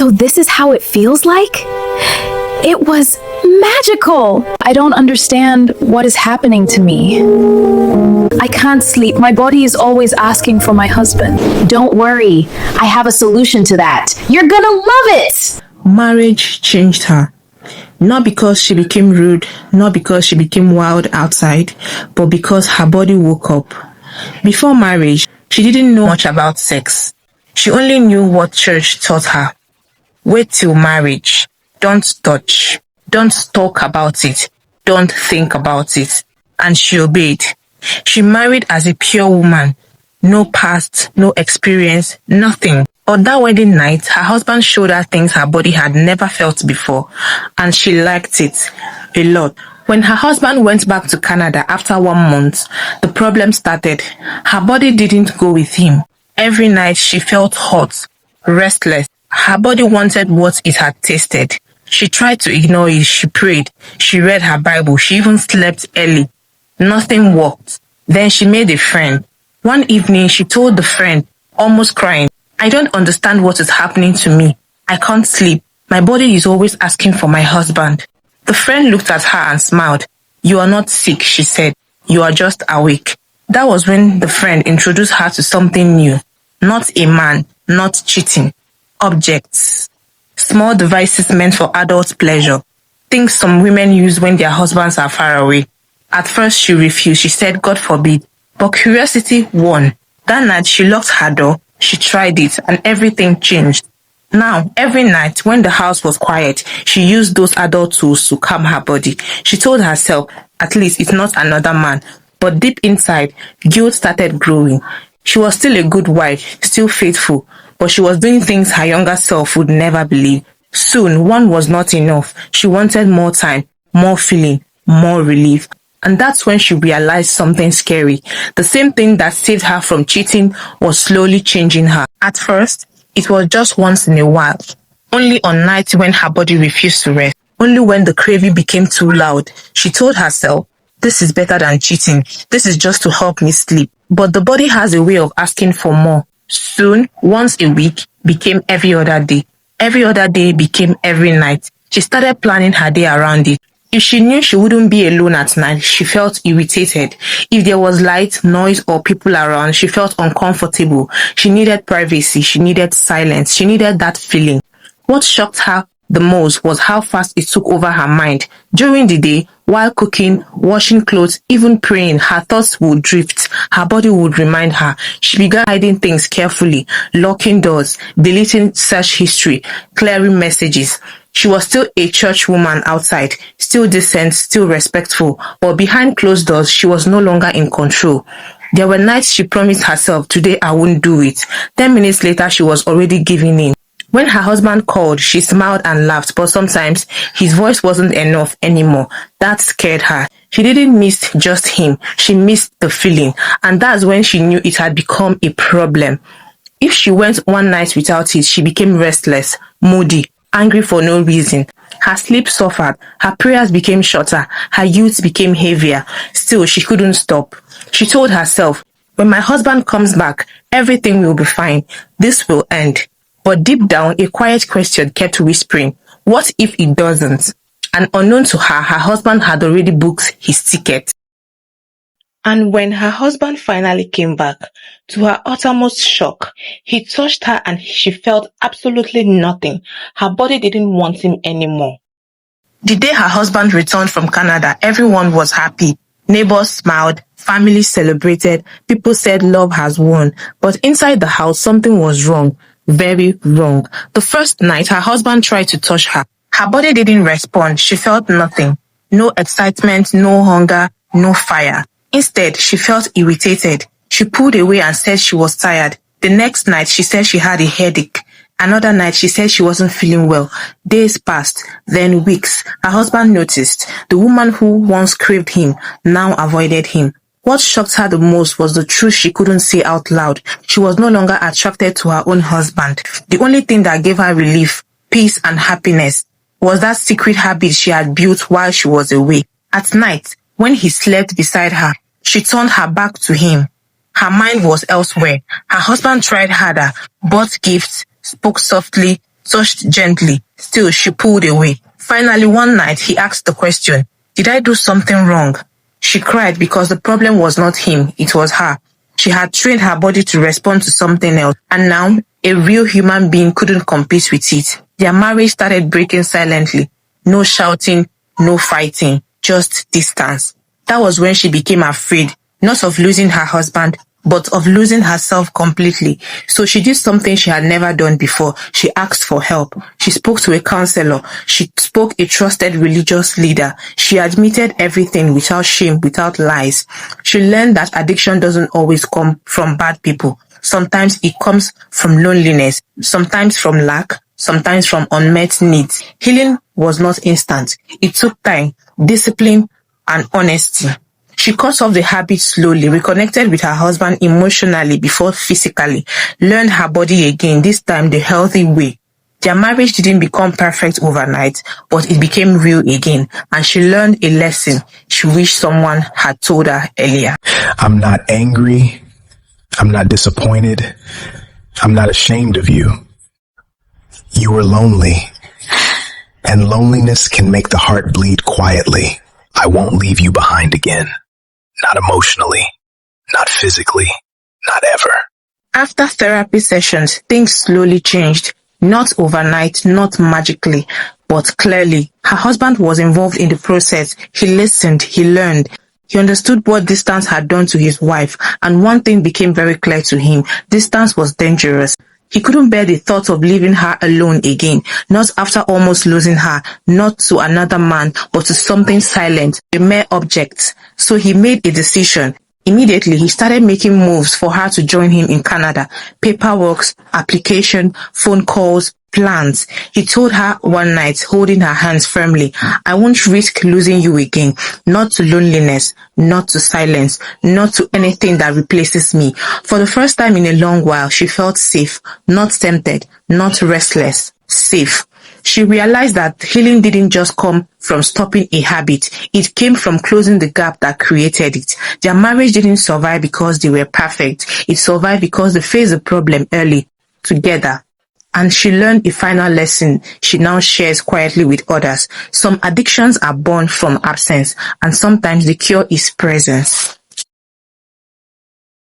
So this is how it feels like? It was magical! I don't understand what is happening to me. I can't sleep. My body is always asking for my husband. Don't worry. I have a solution to that. You're gonna love it! Marriage changed her. Not because she became rude, not because she became wild outside, but because her body woke up. Before marriage, she didn't know much about sex. She only knew what church taught her. Wait till marriage. Don't touch. Don't talk about it. Don't think about it. And she obeyed. She married as a pure woman. No past, no experience, nothing. On that wedding night, her husband showed her things her body had never felt before, and she liked it a lot. When her husband went back to Canada after 1 month, the problem started. Her body didn't go with him. Every night she felt hot, restless. Her body wanted what it had tasted. She tried to ignore it. She prayed. She read her Bible. She even slept early. Nothing worked. Then she made a friend. One evening, she told the friend, almost crying, I don't understand what is happening to me. I can't sleep. My body is always asking for my husband. The friend looked at her and smiled. You are not sick, she said. You are just awake. That was when the friend introduced her to something new. Not a man, not cheating. Objects. Small devices meant for adult pleasure. Things some women use when their husbands are far away. At first she refused. She said, God forbid. But curiosity won. That night she locked her door. She tried it and everything changed. Now, every night when the house was quiet, she used those adult tools to calm her body. She told herself, at least it's not another man. But deep inside, guilt started growing. She was still a good wife, still faithful, but she was doing things her younger self would never believe. Soon, one was not enough. She wanted more time, more feeling, more relief. And that's when she realized something scary. The same thing that saved her from cheating was slowly changing her. At first, it was just once in a while. Only on nights when her body refused to rest. Only when the craving became too loud. She told herself, this is better than cheating. This is just to help me sleep. But the body has a way of asking for more. Soon, once a week became every other day. Every other day became every night. She started planning her day around it. If she knew she wouldn't be alone at night, she felt irritated. If there was light, noise, or people around, she felt uncomfortable. She needed privacy. She needed silence. She needed that feeling. What shocked her the most was how fast it took over her mind. During the day, while cooking, washing clothes, even praying, her thoughts would drift. Her body would remind her. She began hiding things carefully, locking doors, deleting search history, clearing messages. She was still a church woman outside, still decent, still respectful, but behind closed doors, she was no longer in control. There were nights she promised herself, today I won't do it. 10 minutes later, she was already giving in. When her husband called, she smiled and laughed, but sometimes his voice wasn't enough anymore. That scared her. She didn't miss just him. She missed the feeling, and that's when she knew it had become a problem. If she went one night without it, she became restless, moody, angry for no reason. Her sleep suffered, her prayers became shorter, her youth became heavier. Still, she couldn't stop. She told herself, when my husband comes back, everything will be fine. This will end. But deep down, a quiet question kept whispering, what if it doesn't? And unknown to her, her husband had already booked his ticket. And when her husband finally came back, to her uttermost shock, he touched her and she felt absolutely nothing. Her body didn't want him anymore. The day her husband returned from Canada, everyone was happy. Neighbors smiled, family celebrated, people said love has won. But inside the house, something was wrong. Very wrong. The first night, her husband tried to touch her. Her body didn't respond. She felt nothing. No excitement, no hunger, no fire. Instead, she felt irritated. She pulled away and said she was tired. The next night, she said she had a headache. Another night, she said she wasn't feeling well. Days passed, then weeks. Her husband noticed. The woman who once craved him now avoided him. What shocked her the most was the truth she couldn't say out loud. She was no longer attracted to her own husband. The only thing that gave her relief, peace and happiness was that secret habit she had built while she was away. At night, when he slept beside her, she turned her back to him. Her mind was elsewhere. Her husband tried harder, bought gifts, spoke softly, touched gently. Still, she pulled away. Finally, one night, he asked the question, "Did I do something wrong?" She cried because the problem was not him, it was her. She had trained her body to respond to something else, and now a real human being couldn't compete with it. Their marriage started breaking silently. No shouting, no fighting, just distance. That was when she became afraid, not of losing her husband, but of losing herself completely. So she did something she had never done before. She asked for help. She spoke to a counselor. She spoke a trusted religious leader. She admitted everything without shame, without lies. She learned that addiction doesn't always come from bad people. Sometimes it comes from loneliness, sometimes from lack, sometimes from unmet needs. Healing was not instant. It took time, discipline, and honesty. She cut off the habit slowly, reconnected with her husband emotionally before physically, learned her body again, this time the healthy way. Their marriage didn't become perfect overnight, but it became real again, and she learned a lesson she wished someone had told her earlier. I'm not angry. I'm not disappointed. I'm not ashamed of you. You were lonely, and loneliness can make the heart bleed quietly. I won't leave you behind again. Not emotionally, not physically, not ever. After therapy sessions, things slowly changed. Not overnight, not magically, but clearly. Her husband was involved in the process. He listened, he learned. He understood what distance had done to his wife, and one thing became very clear to him. Distance was dangerous. He couldn't bear the thought of leaving her alone again, not after almost losing her, not to another man, but to something silent, a mere object. So he made a decision. Immediately, he started making moves for her to join him in Canada. Paperwork, application, phone calls, plans. He told her one night, holding her hands firmly, "I won't risk losing you again, not to loneliness, not to silence, not to anything that replaces me." For the first time in a long while, she felt safe, not tempted, not restless, safe. She realized that healing didn't just come from stopping a habit. It came from closing the gap that created it. Their marriage didn't survive because they were perfect. It survived because they faced the problem early, together. And she learned a final lesson she now shares quietly with others. Some addictions are born from absence, and sometimes the cure is presence.